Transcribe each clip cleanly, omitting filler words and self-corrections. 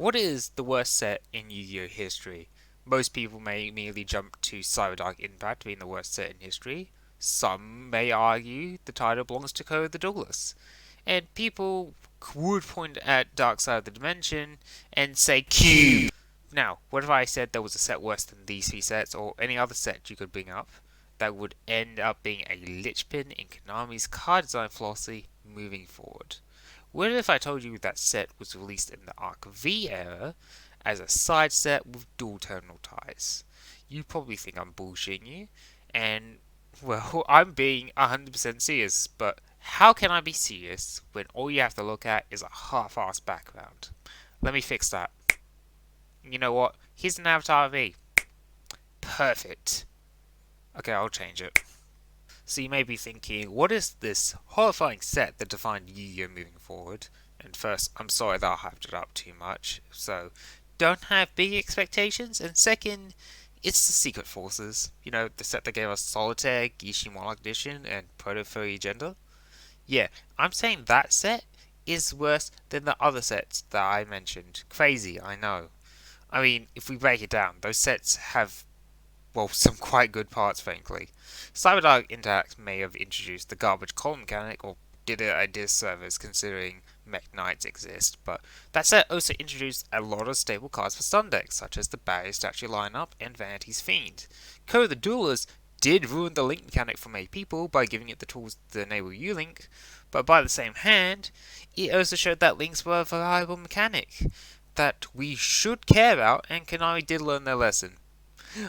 What is the worst set in Yu-Gi-Oh history? Most people may immediately jump to Cyberdark Impact being the worst set in history. Some may argue the title belongs to Code of the Duelist. And people would point at Dark Side of the Dimension and say Cube. Now, what if I said there was a set worse than these three sets or any other set you could bring up that would end up being a linchpin in Konami's card design philosophy moving forward? What if I told you that set was released in the Arc V era as a side set with dual terminal ties? You probably think I'm bullshitting you, and well, I'm being 100% serious, but how can I be serious when all you have to look at is a half-assed background? Let me fix that. You know what? Here's an avatar of me. Perfect. Okay, I'll change it. So you may be thinking, what is this horrifying set that defined Yu-Gi-Oh moving forward? And first, I'm sorry that I hyped it up too much, so don't have big expectations. And second, it's the Secret Forces. You know, the set that gave us Solitaire, Gishi Monarch Edition, and Proto Furry Agenda. Yeah, I'm saying that set is worse than the other sets that I mentioned. Crazy, I know. I mean, if we break it down, those sets have, well, some quite good parts, frankly. Cyberdark Interact may have introduced the garbage column mechanic, or did it a disservice considering Mech Knights exist, but that set also introduced a lot of stable cards for stun decks, such as the Barrier Statue lineup and Vanity's Fiend. Code of the Duelist did ruin the link mechanic for many people by giving it the tools to enable U-Link, but by the same hand, it also showed that links were a reliable mechanic that we should care about, and Konami did learn their lesson.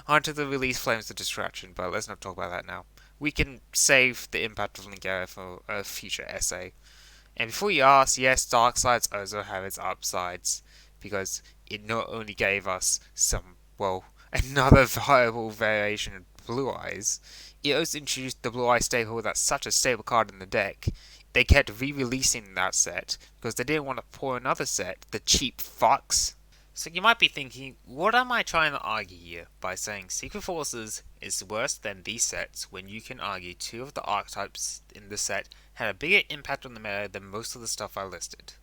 Onto the release flames of distraction, but let's not talk about that now. We can save the impact of Link Era for a future essay. And before you ask, yes, Dark Sides also have its upsides, because it not only gave us some, well, another viable variation of Blue Eyes, it also introduced the Blue Eye staple that's such a stable card in the deck. They kept re-releasing that set, because they didn't want to pour another set, the cheap fucks. So you might be thinking, what am I trying to argue here by saying Secret Forces is worse than these sets when you can argue two of the archetypes in the set had a bigger impact on the meta than most of the stuff I listed?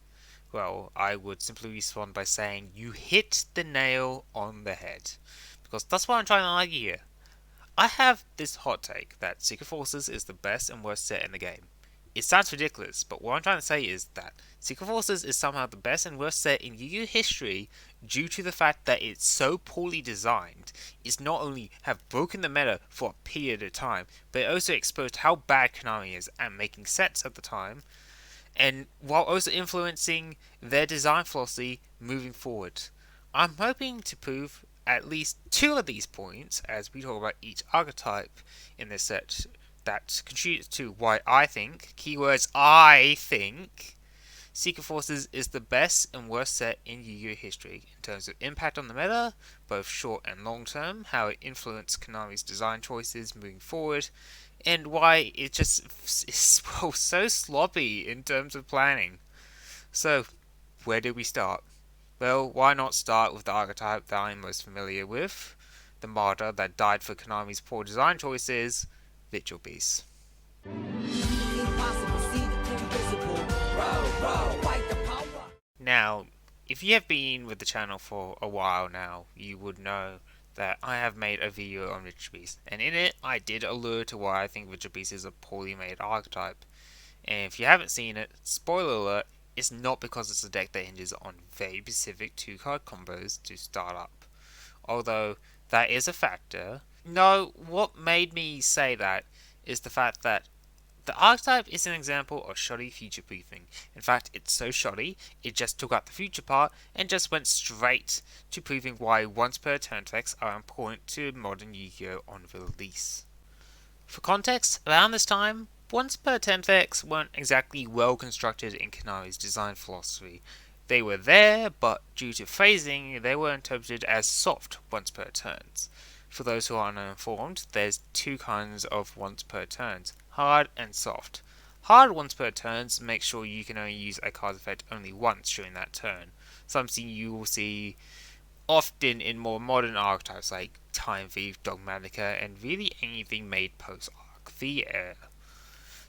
Well, I would simply respond by saying you hit the nail on the head. Because that's what I'm trying to argue here. I have this hot take that Secret Forces is the best and worst set in the game. It sounds ridiculous, but what I'm trying to say is that Secret Forces is somehow the best and worst set in YuGiOh history due to the fact that it's so poorly designed. It's not only have broken the meta for a period of time, but it also exposed how bad Konami is at making sets at the time, and while also influencing their design philosophy moving forward. I'm hoping to prove at least two of these points as we talk about each archetype in this set that contributes to why I think, keywords I think, Secret Forces is the best and worst set in Yu-Gi-Oh history in terms of impact on the meta, both short and long term, how it influenced Konami's design choices moving forward, and why it just is well, so sloppy in terms of planning. So, where do we start? Well, why not start with the archetype that I'm most familiar with, the martyr that died for Konami's poor design choices, Virtual Beast. Now, if you have been with the channel for a while now, you would know that I have made a video on Virtual Beast, and in it I did allude to why I think Virtual Beast is a poorly made archetype. And if you haven't seen it, spoiler alert, it's not because it's a deck that hinges on very specific 2-card combos to start up. Although that is a factor. No, what made me say that is the fact that the archetype is an example of shoddy future proofing. In fact, it's so shoddy, it just took out the future part and just went straight to proving why once per turn effects are important to modern Yu-Gi-Oh! On release. For context, around this time, once per turn effects weren't exactly well constructed in Konami's design philosophy. They were there, but due to phrasing, they were interpreted as soft once per turns. For those who are uninformed, there's two kinds of once per turns, hard and soft. Hard once per turns make sure you can only use a card effect only once during that turn. Something you will see often in more modern archetypes like Time Thief, Dogmatica, and really anything made post Arc V era.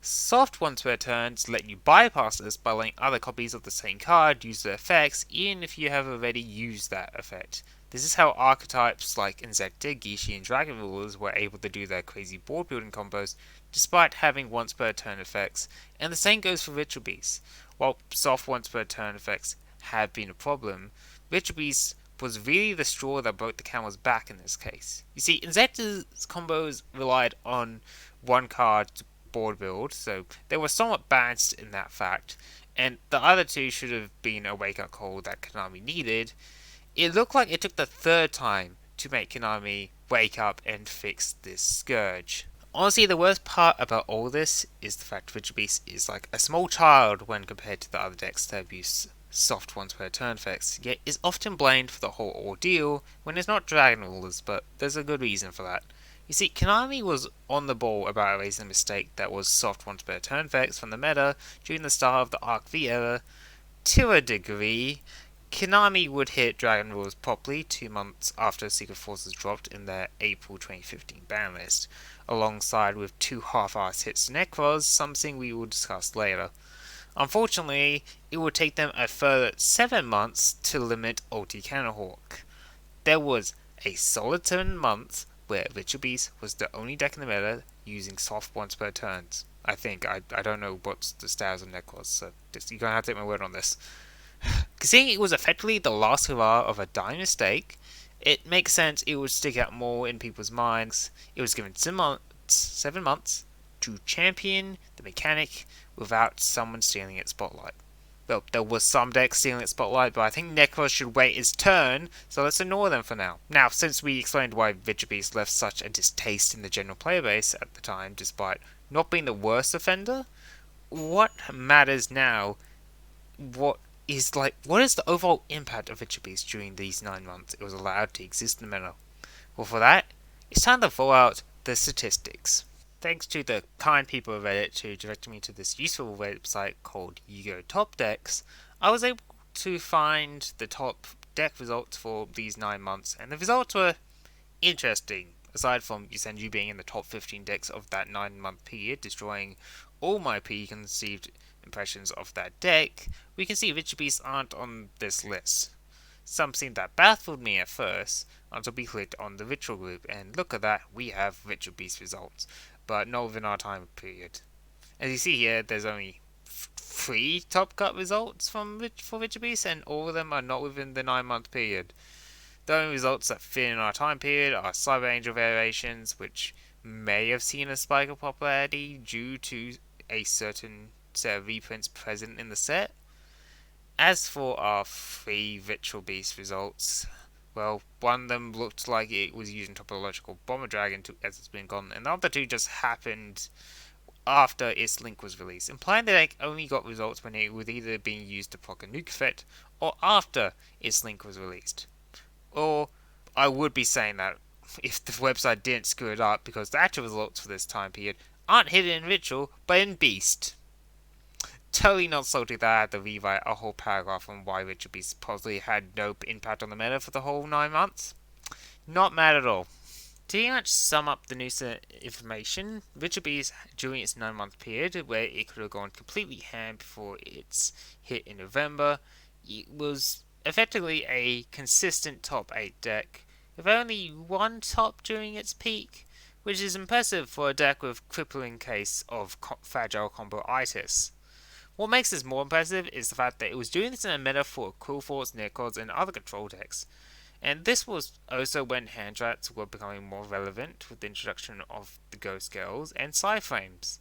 Soft once per turns let you bypass this by letting other copies of the same card use the effects even if you have already used that effect. This is how archetypes like Inzektor, Gishi, and Dragon Rulers were able to do their crazy board building combos despite having once per turn effects, and the same goes for Ritual Beasts. While soft once per turn effects have been a problem, Ritual Beasts was really the straw that broke the camel's back in this case. You see, Inzektor's combos relied on one card to board build, so they were somewhat balanced in that fact, and the other two should have been a wake up call that Konami needed. It looked like it took the third time to make Konami wake up and fix this scourge. Honestly, the worst part about all this is the fact Ritual Beast is like a small child when compared to the other decks that abuse soft ones per turn effects, yet is often blamed for the whole ordeal when it's not Dragon Rulers, but there's a good reason for that. You see, Konami was on the ball about erasing a mistake that was soft once per turn effects from the meta during the start of the Arc V era. To a degree, Konami would hit Dragon Rulers properly 2 months after Secret Forces dropped in their April 2015 ban list, alongside with 2 half-assed hits to Nekroz, something we will discuss later. Unfortunately, it would take them a further 7 months to limit Ulti Cannonhawk. There was a solid 7 months where Ritual Beast was the only deck in the meta using soft once per turns. I think. I don't know what's the status of Nekroz, so you're going to have to take my word on this. Seeing it was effectively the last hurrah of a dying mistake, it makes sense it would stick out more in people's minds. It was given 7 months to champion the mechanic without someone stealing its spotlight. Well, there was some decks stealing its spotlight, but I think Nekroz should wait his turn, so let's ignore them for now. Now, since we explained why Ritual Beast left such a distaste in the general player base at the time, despite not being the worst offender, what matters now, what is the overall impact of Ritual Beast during these 9 months it was allowed to exist in the meta? Well, for that, it's time to throw out the statistics. Thanks to the kind people of Reddit who directed me to this useful website called YuGiOh Top Decks, I was able to find the top deck results for these 9 months, and the results were interesting. Aside from Yosenju being in the top 15 decks of that 9-month period, destroying all my preconceived impressions of that deck, we can see Ritual Beasts aren't on this list. Something that baffled me at first until we clicked on the Ritual group, and look at that, we have Ritual Beast results, but not within our time period. As you see here, there's only 3 top cut results for Ritual Beast, and all of them are not within the 9-month period. The only results that fit in our time period are Cyber Angel variations, which may have seen a spike of popularity due to a certain set of reprints present in the set. As for our 3 Ritual Beast results, well, one of them looked like it was using Topological Bomber Dragon as it's been gone, and the other 2 just happened after its link was released, implying that it only got results when it was either being used to proc a nuke effect or after its link was released. Or I would be saying that if the website didn't screw it up, because the actual results for this time period aren't hidden in Ritual, but in Beast. Totally not salty that I had to rewrite a whole paragraph on why Ritual Beast possibly had no impact on the meta for the whole 9 months. Not mad at all. To pretty much sum up the news information, Ritual Beast during its 9-month period, where it could have gone completely ham before its hit in November, it was effectively a consistent top 8 deck, with only one top during its peak, which is impressive for a deck with crippling case of fragile combo-itis. What makes this more impressive is the fact that it was doing this in a meta for Cool Force, Nekroz, and other control decks. And this was also when hand traps were becoming more relevant with the introduction of the Ghost Girls and Psyframes.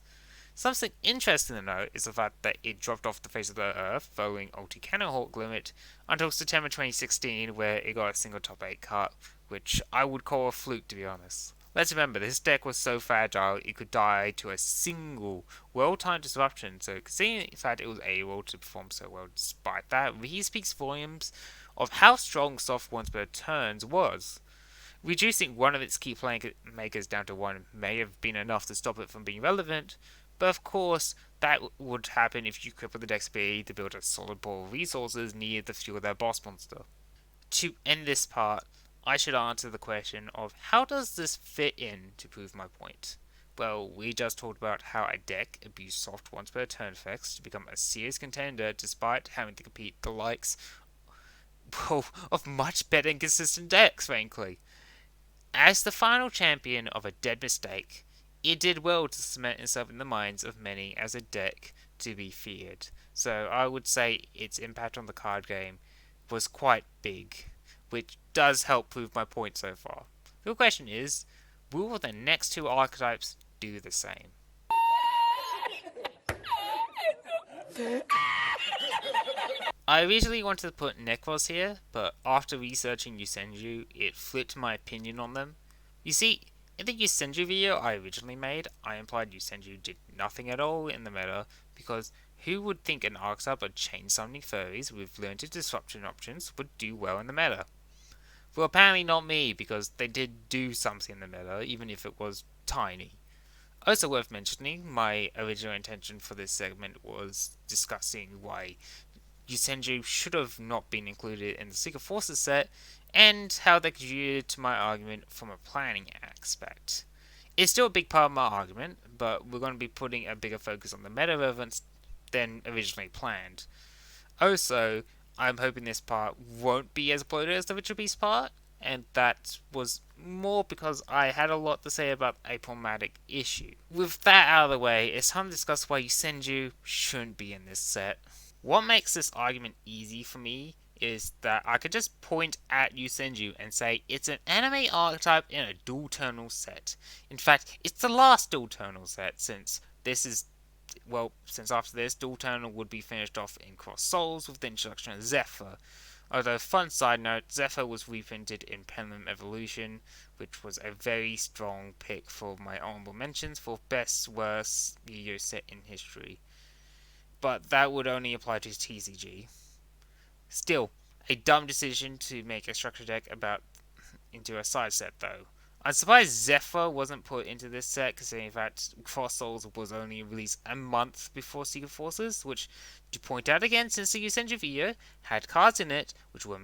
Something interesting to note is the fact that it dropped off the face of the earth following Ulti Cannonhawk limit until September 2016, where it got a single top 8 cut, which I would call a fluke, to be honest. Let's remember, this deck was so fragile it could die to a single well-timed disruption, so considering the fact it was able to perform so well despite that, really speaks volumes of how strong soft once per turns was. Reducing one of its key playmakers down to 1 may have been enough to stop it from being relevant, but of course that would happen if you cripple the deck's ability to build a solid pool of resources needed to fuel their boss monster. To end this part, I should answer the question of how does this fit in to prove my point. Well, we just talked about how a deck abused soft once per turn effects to become a serious contender despite having to compete the likes, well, of much better and consistent decks, frankly. As the final champion of a dead mistake, it did well to cement itself in the minds of many as a deck to be feared. So I would say its impact on the card game was quite big, which does help prove my point so far. The question is, will the next two archetypes do the same? I originally wanted to put Nekroz here, but after researching Yosenju, it flipped my opinion on them. You see, in the Yosenju video I originally made, I implied Yosenju did nothing at all in the meta, because who would think an archetype of chain summoning furries with limited disruption options would do well in the meta? Well, apparently not me, because they did do something in the meta, even if it was tiny. Also worth mentioning, my original intention for this segment was discussing why Yosenju should have not been included in the Secret Forces set, and how they contributed to my argument from a planning aspect. It's still a big part of my argument, but we're going to be putting a bigger focus on the meta relevance than originally planned. Also, I'm hoping this part won't be as bloated as the Ritual Beast part, and that was more because I had a lot to say about a problematic issue. With that out of the way, it's time to discuss why Yosenju shouldn't be in this set. What makes this argument easy for me is that I could just point at Yosenju and say it's an anime archetype in a Duel Terminal set. In fact, it's the last Duel Terminal set, since after this, Duel Terminal would be finished off in Cross Souls with the introduction of Zephyr. Although, fun side note, Zephyr was reprinted in Pendulum Evolution, which was a very strong pick for my honorable mentions for best worst YuGiOh set in history. But that would only apply to TCG. Still, a dumb decision to make a structure deck into a side set though. I'm surprised Zephyr wasn't put into this set, considering that Cross Souls was only released a month before Secret Forces, which, to point out again, since the Yosenju video, had cards in it which were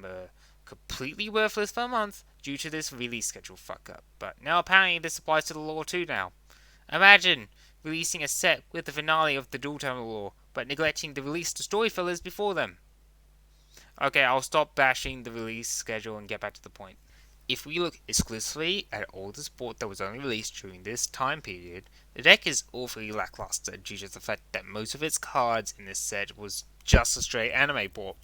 completely worthless for a month due to this release schedule fuck up. But now apparently this applies to the lore too now. Imagine releasing a set with the finale of the Duel Terminal lore, but neglecting the released story fillers before them. Okay, I'll stop bashing the release schedule and get back to the point. If we look exclusively at all the support that was only released during this time period, the deck is awfully lackluster due to the fact that most of its cards in this set was just a straight anime port.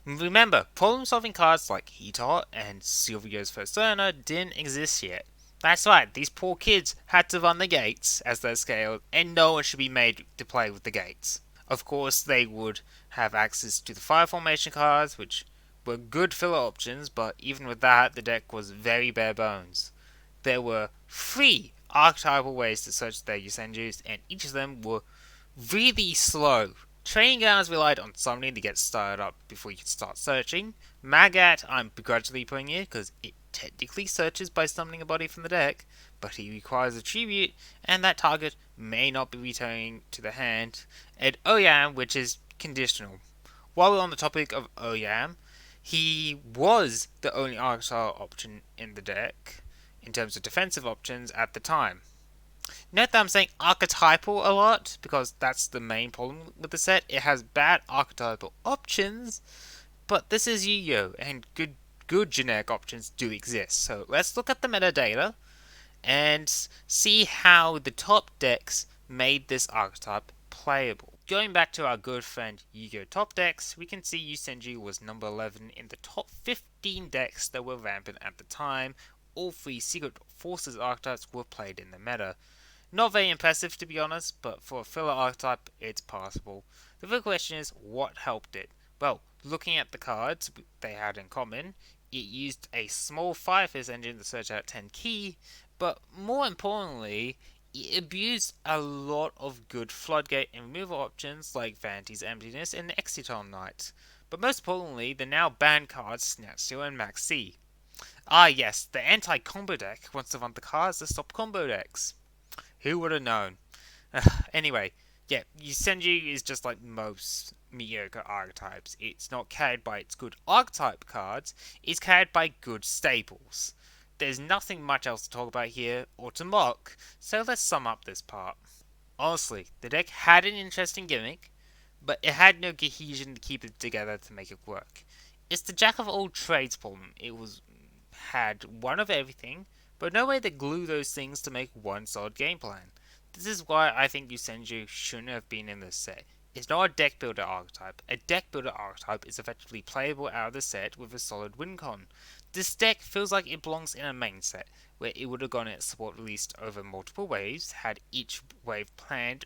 Remember, problem-solving cards like Hitar and Sylvia's First Learner didn't exist yet. That's right, these poor kids had to run the gates as their scale, and no one should be made to play with the gates. Of course, they would have access to the Fire Formation cards, which were good filler options, but even with that, the deck was very bare bones. There were 3 archetypal ways to search their Yosenjus, and each of them were really slow. Training grounds relied on summoning to get started up before you could start searching. Magat, I'm begrudgingly putting here because it technically searches by summoning a body from the deck, but he requires a tribute, and that target may not be returning to the hand. And Oyam, which is conditional. While we're on the topic of Oyam, he was the only archetype option in the deck in terms of defensive options at the time. Note that I'm saying archetypal a lot, because that's the main problem with the set. It has bad archetypal options, but this is YuGiOh, and good generic options do exist. So let's look at the metadata and see how the top decks made this archetype playable. Going back to our good friend YuGiOh top decks, we can see Yosenju was number 11 in the top 15 decks that were rampant at the time. All 3 Secret Forces archetypes were played in the meta. Not very impressive to be honest, but for a filler archetype, it's passable. The real question is, what helped it? Well, looking at the cards they had in common, it used a small Firefist engine to search out 10 key, but more importantly, it abused a lot of good floodgate and removal options like Vanity's Emptiness and Exciton Knight. But most importantly, the now banned cards Snatch Steal and Max C. Ah yes, the anti-combo deck wants to run the cards to stop combo decks. Who would have known? Anyway, yeah, Yosenju is just like most mediocre archetypes. It's not carried by its good archetype cards, it's carried by good staples. there's nothing much else to talk about here or to mock, so let's sum up this part. Honestly, the deck had an interesting gimmick, but it had no cohesion to keep it together to make it work. It's the jack of all trades problem. Had one of everything, but no way to glue those things to make one solid game plan. This is why I think Yosenju shouldn't have been in this set. It's not a deck builder archetype. A deck builder archetype is effectively playable out of the set with a solid win con. This deck feels like it belongs in a main set, where it would have gotten its support released over multiple waves, had each wave planned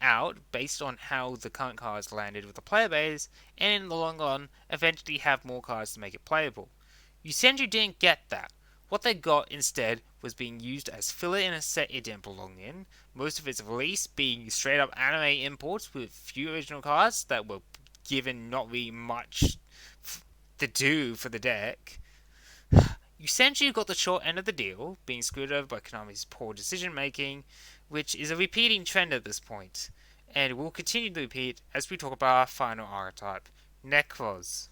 out based on how the current cards landed with the player base, and in the long run, eventually have more cards to make it playable. Yosenju didn't get that. What they got instead was being used as filler in a set it didn't belong in, most of its release being straight up anime imports with few original cards that were given not really much to do for the deck. Yosenju got the short end of the deal, being screwed over by Konami's poor decision making, which is a repeating trend at this point, and will continue to repeat as we talk about our final archetype, Nekroz.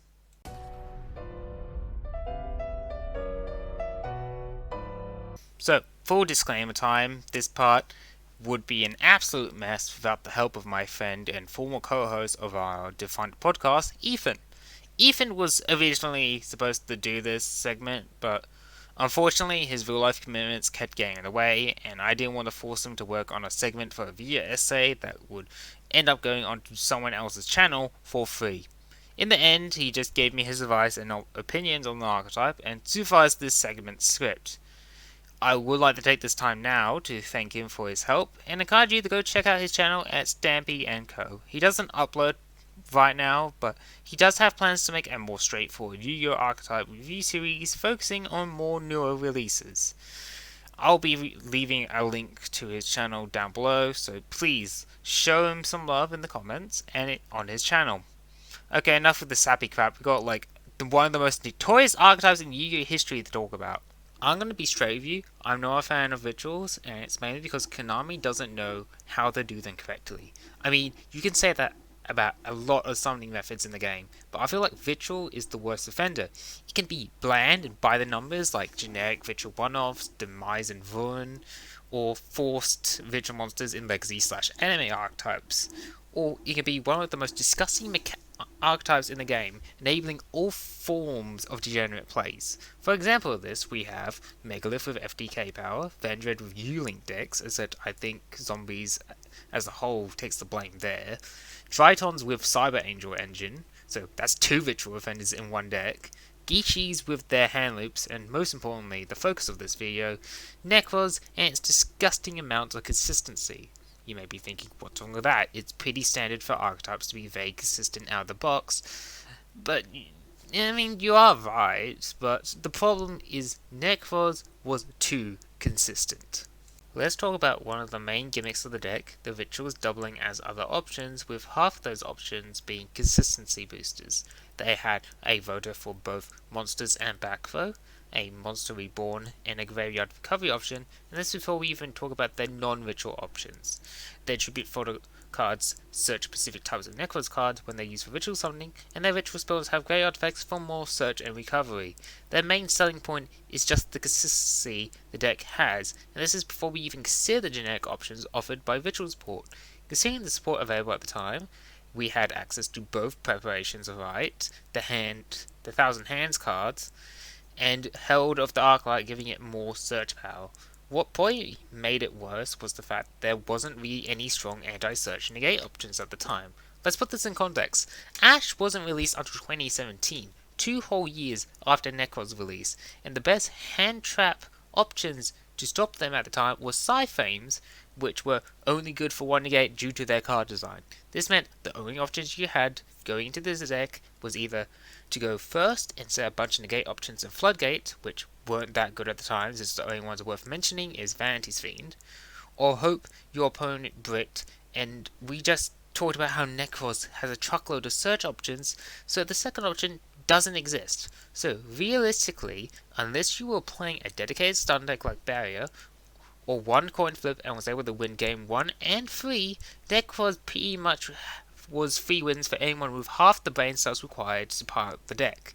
So, full disclaimer time, this part would be an absolute mess without the help of my friend and former co-host of our defunct podcast, Ethan. Ethan was originally supposed to do this segment, but unfortunately his real life commitments kept getting in the way, and I didn't want to force him to work on a segment for a video essay that would end up going onto someone else's channel for free. In the end, he just gave me his advice and opinions on the archetype, and supervised this segment script. I would like to take this time now to thank him for his help, and encourage you to go check out his channel at Stampy & Co. He doesn't upload right now, but he does have plans to make a more straightforward YuGiOh Archetype review series focusing on more newer releases. I'll be leaving a link to his channel down below, so please show him some love in the comments and on his channel. Okay, enough with the sappy crap. We got one of the most notorious archetypes in YuGiOh history to talk about. I'm going to be straight with you, I'm not a fan of rituals, and it's mainly because Konami doesn't know how to do them correctly. I mean, you can say that about a lot of summoning methods in the game, but I feel like Ritual is the worst offender. It can be bland and by the numbers, like generic Ritual one-offs, Demise and Ruin, or forced Ritual monsters in Legacy/Anime archetypes. Or it can be one of the most disgusting archetypes in the game, enabling all forms of degenerate plays. For example of this, we have Megalith with FDK power, Vendread with U-Link decks, as that I think Zombies as a whole takes the blame there, Tritons with Cyber Angel engine, so that's two Ritual offenders in one deck, Geishis with their hand loops, and most importantly, the focus of this video, Nekroz and its disgusting amount of consistency. You may be thinking, what's wrong with that? It's pretty standard for archetypes to be very consistent out of the box. But, I mean, you are right, but the problem is Nekroz was too consistent. Let's talk about one of the main gimmicks of the deck, the rituals doubling as other options, with half of those options being consistency boosters. They had a voter for both monsters and backthrow, a monster reborn, and a graveyard recovery option, and this before we even talk about their non-ritual options. Their tribute photo cards search specific types of Nekroz cards when they're used for ritual summoning, and their ritual spells have graveyard effects for more search and recovery. Their main selling point is just the consistency the deck has, and this is before we even consider the generic options offered by ritual support. Considering the support available at the time, we had access to both Preparations of Right, the 1000 Hands cards, and Herald of the Arclight, giving it more search power. What probably made it worse was the fact there wasn't really any strong anti-search negate options at the time. Let's put this in context. Ash wasn't released until 2017, 2 whole years after Nekroz's release, and the best hand trap options to stop them at the time were Psy-Frames, which were only good for 1 negate due to their card design. This meant the only options you had going into this deck was either to go first and set a bunch of negate options in Floodgate, which weren't that good at the time, since the only ones worth mentioning is Vanity's Fiend, or hope your opponent bricked, and we just talked about how Nekroz has a truckload of search options, so the second option doesn't exist. So realistically, unless you were playing a dedicated stun deck like Barrier, or one coin flip and was able to win game 1 and 3, Nekroz pretty much was free wins for anyone with half the brain cells required to power up the deck.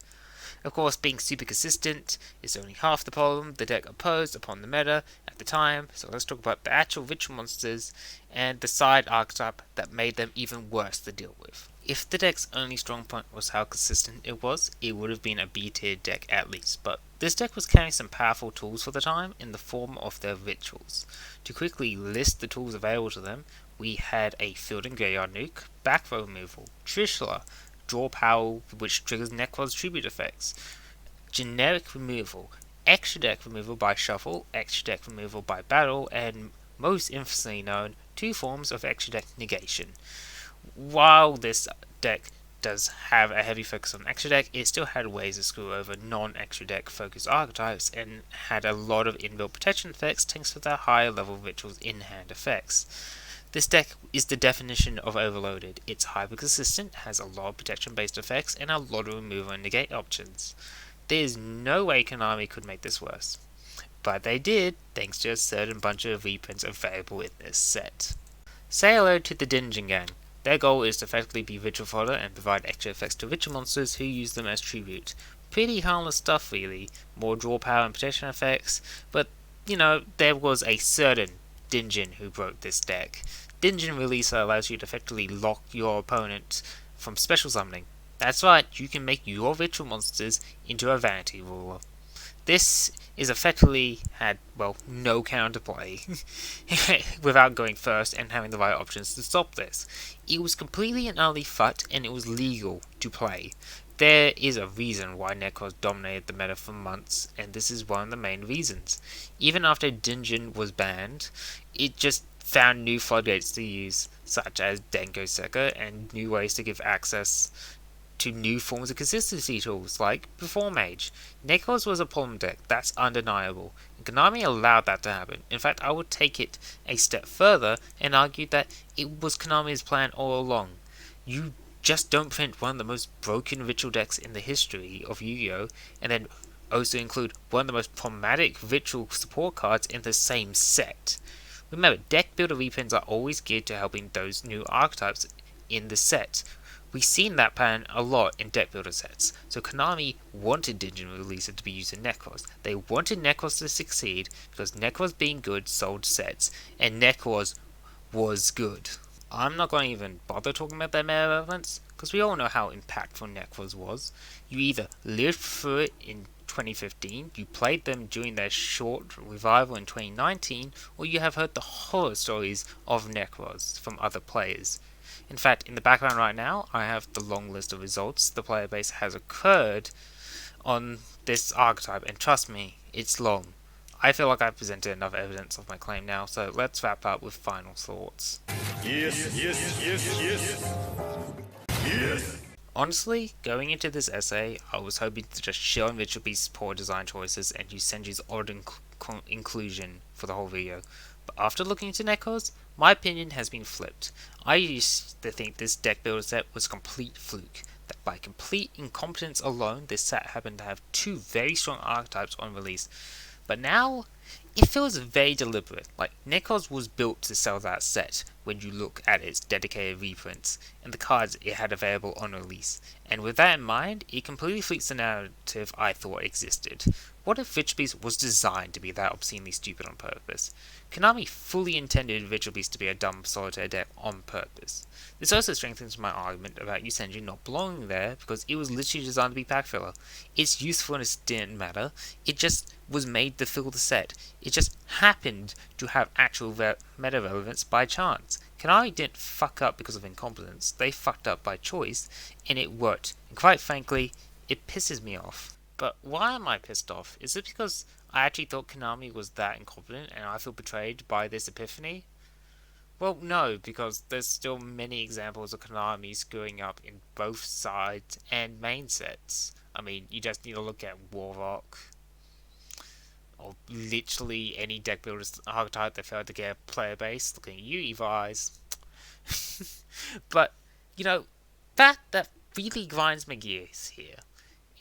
Of course, being super consistent is only half the problem the deck opposed upon the meta at the time, so let's talk about the actual ritual monsters and the side archetype that made them even worse to deal with. If the deck's only strong point was how consistent it would have been a B tier deck at least, but this deck was carrying some powerful tools for the time in the form of their rituals. To quickly list the tools available to them, we had a field and graveyard nuke, back row removal, Trishula, draw power which triggers Nekroz tribute effects, generic removal, extra deck removal by shuffle, extra deck removal by battle, and most infamously known, two forms of extra deck negation. While this deck does have a heavy focus on extra deck, it still had ways to screw over non-extra deck focused archetypes and had a lot of inbuilt protection effects thanks to their higher level rituals in hand effects. This deck is the definition of overloaded. It's hyper consistent, has a lot of protection based effects, and a lot of removal and negate options. There is no way Konami could make this worse. But they did, thanks to a certain bunch of reprints available in this set. Say hello to the Dinjin Gang. Their goal is to effectively be ritual fodder and provide extra effects to ritual monsters who use them as tribute. Pretty harmless stuff really, more draw power and protection effects, but there was a certain Dinjin who broke this deck. Dinjin Releaser allows you to effectively lock your opponent from special summoning. That's right, you can make your ritual monsters into a vanity ruler. This is effectively had, no counterplay without going first and having the right options to stop this. It was completely and utterly fucked and it was legal to play. There is a reason why Nekroz dominated the meta for months, and this is one of the main reasons. Even after Dinjin was banned, it just found new floodgates to use, such as Denko Sekka, and new ways to give access to new forms of consistency tools, like Perform Mage. Nekroz was a problem deck, that's undeniable, and Konami allowed that to happen. In fact, I would take it a step further and argue that it was Konami's plan all along. You just don't print one of the most broken ritual decks in the history of Yu-Gi-Oh! And then also include one of the most problematic ritual support cards in the same set. Remember, deck builder reprints are always geared to helping those new archetypes in the set. We've seen that pattern a lot in deck builder sets. So Konami wanted Dinjin Releaser to be used in Nekroz. They wanted Nekroz to succeed because Nekroz being good sold sets, and Nekroz was good. I'm not going to even bother talking about their meta relevance, because we all know how impactful Nekroz was. You either lived through it in 2015, you played them during their short revival in 2019, or you have heard the horror stories of Nekroz from other players. In fact, in the background right now, I have the long list of results the player base has occurred on this archetype, and trust me, it's long. I feel like I've presented enough evidence of my claim now, so let's wrap up with final thoughts. Yes. Honestly, going into this essay, I was hoping to just shit on Ritual Beast's poor design choices and Yosenju's odd inclusion for the whole video. But after looking into Nekroz, my opinion has been flipped. I used to think this deck builder set was a complete fluke, that by complete incompetence alone, this set happened to have two very strong archetypes on release. But now, it feels very deliberate, like Nekroz was built to sell that set when you look at its dedicated reprints and the cards it had available on release, and with that in mind, it completely flips the narrative I thought existed. What if Ritual Beast was designed to be that obscenely stupid on purpose? Konami fully intended Ritual Beast to be a dumb solitaire deck on purpose. This also strengthens my argument about Yosenju not belonging there, because it was literally designed to be pack filler. Its usefulness didn't matter, it just was made to fill the set. It just happened to have actual meta relevance by chance. Konami didn't fuck up because of incompetence, they fucked up by choice, and it worked. And quite frankly, it pisses me off. But why am I pissed off? Is it because I actually thought Konami was that incompetent and I feel betrayed by this epiphany? Well, no, because there's still many examples of Konami screwing up in both sides and main sets. I mean, you just need to look at Warrock, or literally any deck builder's archetype that failed to get a player base. Looking at you, Evil Eyes. But, that really grinds my gears here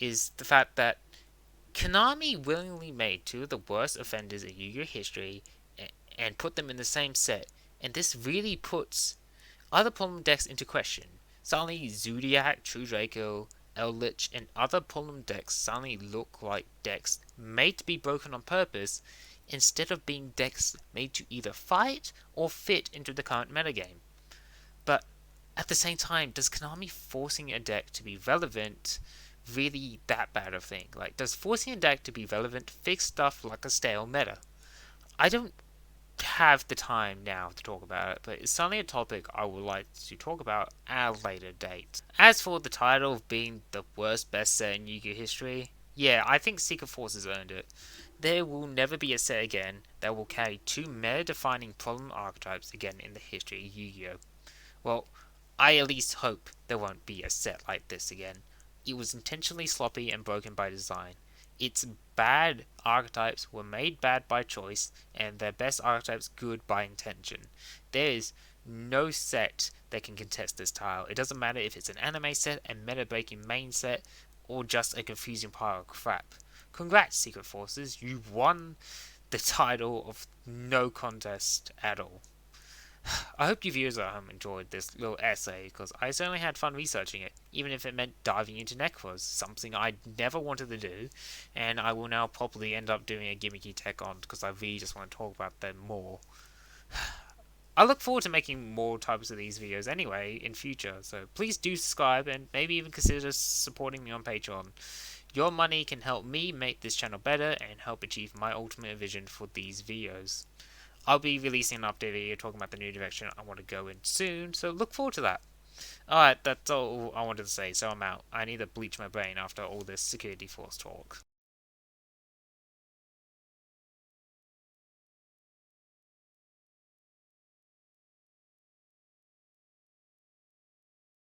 is the fact that Konami willingly made two of the worst offenders in Yu-Gi-Oh! History and put them in the same set, and this really puts other problem decks into question. Suddenly, Zodiac, True Draco, Eldritch, and other problem decks suddenly look like decks made to be broken on purpose instead of being decks made to either fight or fit into the current metagame. But at the same time, does Konami forcing a deck to be relevant really that bad of a thing? Like, does forcing a deck to be relevant fix stuff like a stale meta? I don't have the time now to talk about it, but it's certainly a topic I would like to talk about at a later date. As for the title of being the worst best set in Yu-Gi-Oh history, yeah, I think Secret Forces earned it. There will never be a set again that will carry two meta-defining problem archetypes again in the history of Yu-Gi-Oh! Well, I at least hope there won't be a set like this again. It was intentionally sloppy and broken by design. Its bad archetypes were made bad by choice, and their best archetypes good by intention. There is no set that can contest this title. It doesn't matter if it's an anime set, a meta-breaking main set, or just a confusing pile of crap. Congrats, Secret Forces, you've won the title of no contest at all. I hope you viewers at home enjoyed this little essay, because I certainly had fun researching it, even if it meant diving into Nekroz, something I never wanted to do, and I will now probably end up doing a gimmicky tech on, because I really just want to talk about them more. I look forward to making more types of these videos anyway in future, so please do subscribe and maybe even consider supporting me on Patreon. Your money can help me make this channel better and help achieve my ultimate vision for these videos. I'll be releasing an update video talking about the new direction I want to go in soon, so look forward to that. Alright, that's all I wanted to say, so I'm out. I need to bleach my brain after all this security force talk.